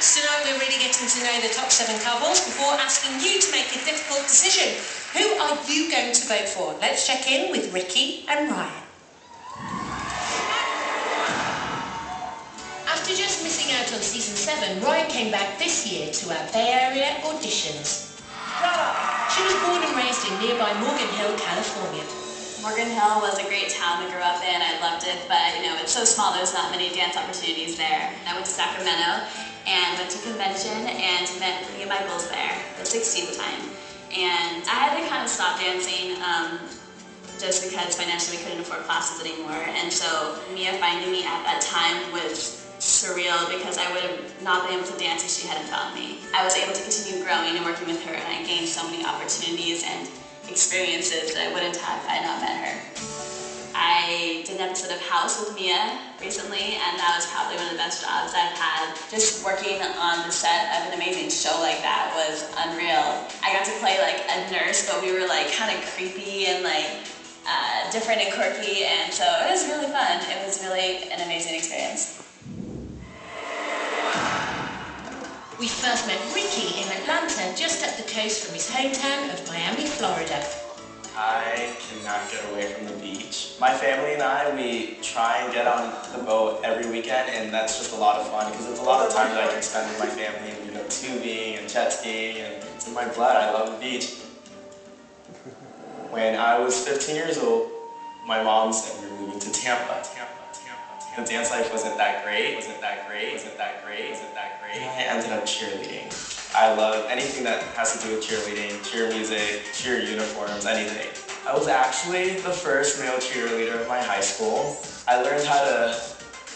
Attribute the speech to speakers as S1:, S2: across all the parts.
S1: nice. Tonight we're really getting to know the top 7 couples before asking you to make a difficult decision. Who are you going to vote for? Let's check in with Ricky and Ryan. After just missing out on season 7, Ryan came back this year to our Bay Area auditions. She was born and raised in nearby Morgan Hill, California.
S2: Morgan Hill was a great town to grow up in. I loved it, but you know, it's so small, there's not many dance opportunities there. I went to Sacramento and went to convention and met Mia Michaels there, the 60 time. And I had to kind of stop dancing just because financially we couldn't afford classes anymore. And so Mia finding me at that time was surreal because I would have not been able to dance if she hadn't found me. I was able to continue growing and working with her, and I gained so many opportunities and experiences that I wouldn't have if I had not met her. I did an episode of House with Mia recently, and that was probably one of the best jobs I've had. Just working on the set of an amazing show like that was unreal. I got to play like a nurse, but we were like kind of creepy and like different and quirky, and so it was really fun. It was really an amazing experience.
S1: We first met Ricky in Atlanta, just up the coast from his hometown of Miami, Florida.
S3: I cannot get away from the beach. My family and I, we try and get on the boat every weekend, and that's just a lot of fun because it's a lot of time that I can spend with my family, and you know, tubing and jet skiing, and it's in my blood. I love the beach. When I was 15 years old, my mom said we were moving to Tampa. The dance life wasn't that great, I ended up cheerleading. I love anything that has to do with cheerleading, cheer music, cheer uniforms, anything. I was actually the first male cheerleader of my high school. I learned how to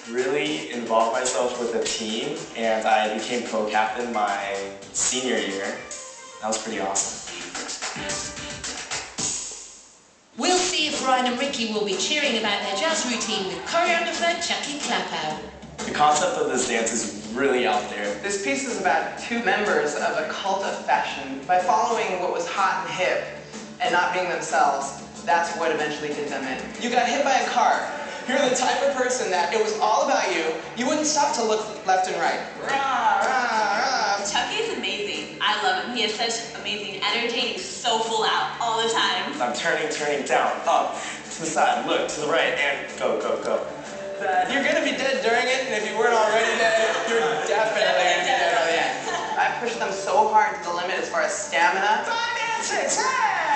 S3: really involve myself with a team, and I became co-captain my senior year. That was pretty awesome.
S1: We'll see if Ryan and Ricky will be cheering about their jazz routine with choreographer Chucky Clapow.
S3: The concept of this dance is really out there.
S4: This piece is about 2 members of a cult of fashion. By following what was hot and hip and not being themselves, that's what eventually did them in. You got hit by a car. You're the type of person that it was all about you. You wouldn't stop to look left and right. Rah, rah, rah.
S2: Chucky is amazing. I love him. He has such amazing energy. He's so full out all the time.
S3: I'm turning down, up, to the side, look, to the right, and go, go, go.
S4: You're gonna be dead during it, and if you weren't already dead, you're definitely gonna be dead by the end. I pushed them so hard to the limit as far as stamina. 5 and 6, 7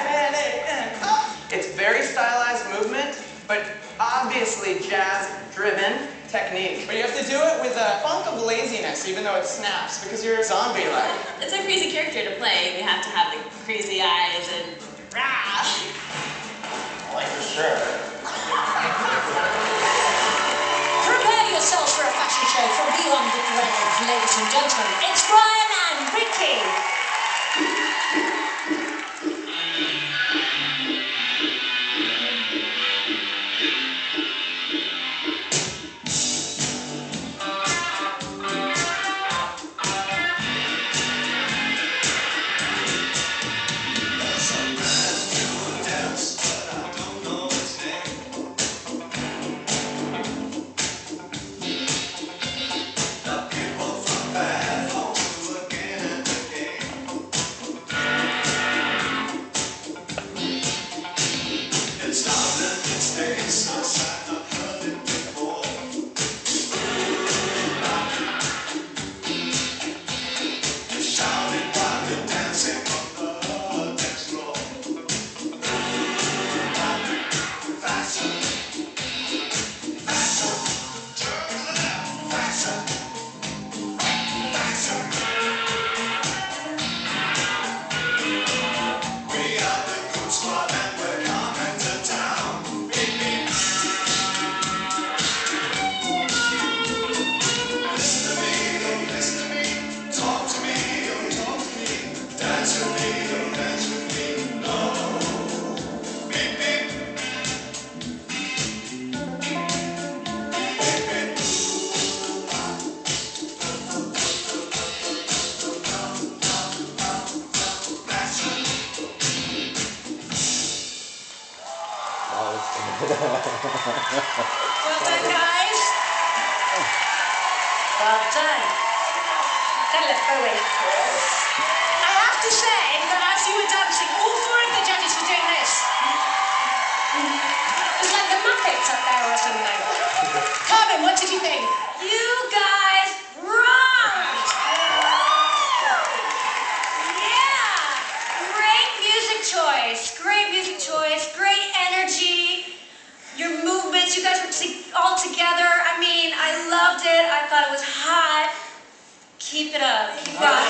S4: and 8 and up. It's very stylized movement, but obviously jazz-driven technique. But you have to do it with a funk of laziness, even though it snaps, because you're zombie-like.
S2: It's a crazy character to play. We have to have the crazy eyes and rah.
S3: Like for sure.
S1: Prepare yourselves for a fashion show from beyond the grave, ladies and gentlemen. It's Ryan and Ricky. Well done, guys. Well done. That looked very cool. I have to say that as you were dancing, all four of the judges were doing this. It was like the Muppets up there or something. Carmen, what did you think?
S2: You guys rocked! Yeah! Great music choice. Great music choice. Great energy. Your movements, you guys were all together. I mean, I loved it. I thought it was hot. Keep it up. Keep going.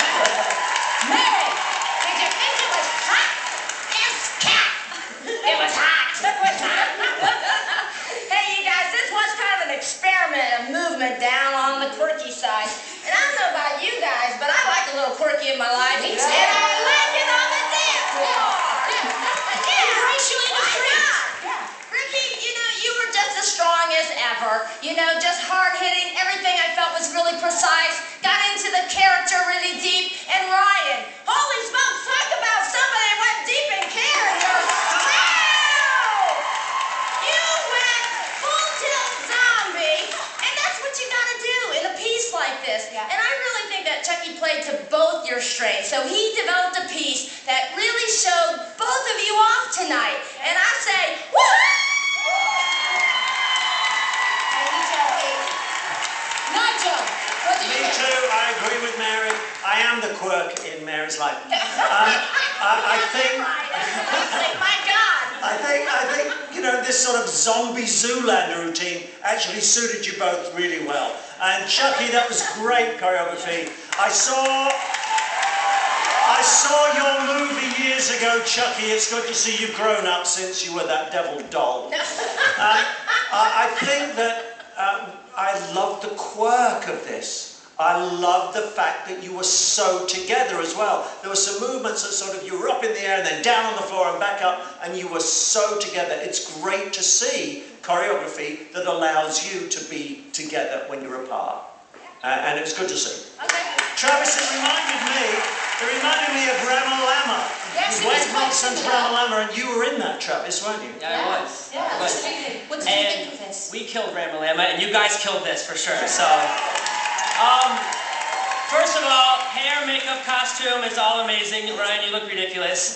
S1: Mary, did you think it was hot? Yes, cat. It was hot. It was hot.
S5: Hey, you guys, this was kind of an experiment of movement down on the quirky side. And I don't know about you guys, but I like a little quirky in my life.
S1: Me
S5: And
S1: too.
S5: I like it on the dance floor. Yeah.
S1: Racial industry.
S5: Ricky, you were just as strong as ever. Just hard-hitting. Everything I felt was really precise. Got into the character really deep. And Ryan, holy smokes, talk about somebody that went deep in character. Wow! You went full tilt zombie. And that's what you gotta do in a piece like this.
S1: Yeah.
S5: And I really think that Chucky played to both your strengths. So he developed a piece that really showed both of you off tonight. And I say, woohoo!
S1: Nigel, what did you
S6: Me
S1: think?
S6: too, I agree with Mary. I am the quirk in Mary's life. I think,
S5: My God!
S6: I think, this sort of zombie Zoolander routine actually suited you both really well. And Chucky, that was great choreography. I saw your movie years ago, Chucky. It's good to see you grown up since you were that devil doll. I think that I love the quirk of this. I love the fact that you were so together as well. There were some movements that sort of, you were up in the air and then down on the floor and back up, and you were so together. It's great to see choreography that allows you to be together when you're apart. And it was good to see.
S1: Okay.
S6: Travis, it reminded me of Ramalama.
S1: Yes, it
S6: Wayne
S1: is quite
S6: Thompson's
S1: similar.
S6: Ramalama, and you were in that, Travis, weren't you?
S7: Yeah, I was.
S1: Yeah,
S7: I was.
S1: absolutely. What did you
S7: And
S1: think of this?
S7: we killed Ramalama, and you guys killed this for sure. So, first of all, hair, makeup, costume is all amazing. Ryan, you look ridiculous.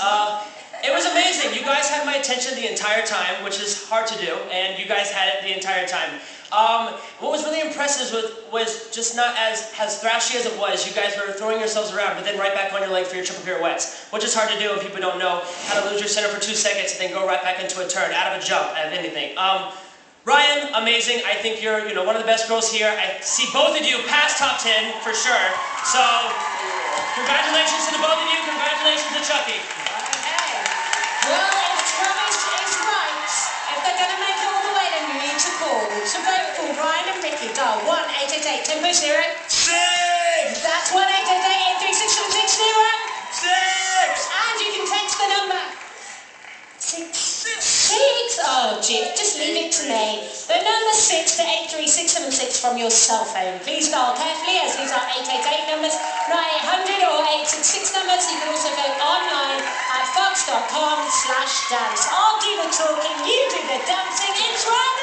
S7: It was amazing. You guys had my attention the entire time, which is hard to do, and you guys had it the entire time. What was really impressive was just not as thrashy as it was. You guys were throwing yourselves around, but then right back on your leg for your triple pirouettes, which is hard to do when people don't know how to lose your center for 2 seconds and then go right back into a turn, out of a jump, out of anything. Ryan, amazing. I think you're one of the best girls here. I see both of you past top 10 for sure. So, congratulations to the both of you. Congratulations to Chucky.
S1: Okay. Well, if Travis is right, if they're going to make it all the way, then you need to call. So both call Ryan and Ricky. Dial 1-888 Tempo 0.
S6: 6!
S1: That's 1-888-836-760.
S6: 6!
S1: And you can text the number 6. Oh, gee, just leave it to me. The number 6 to 83676 from your cell phone. Please dial carefully, as these are 888 numbers, not 800 or 866 numbers. You can also go online at fox.com/dance. I'll do the talking, you do the dancing. It's right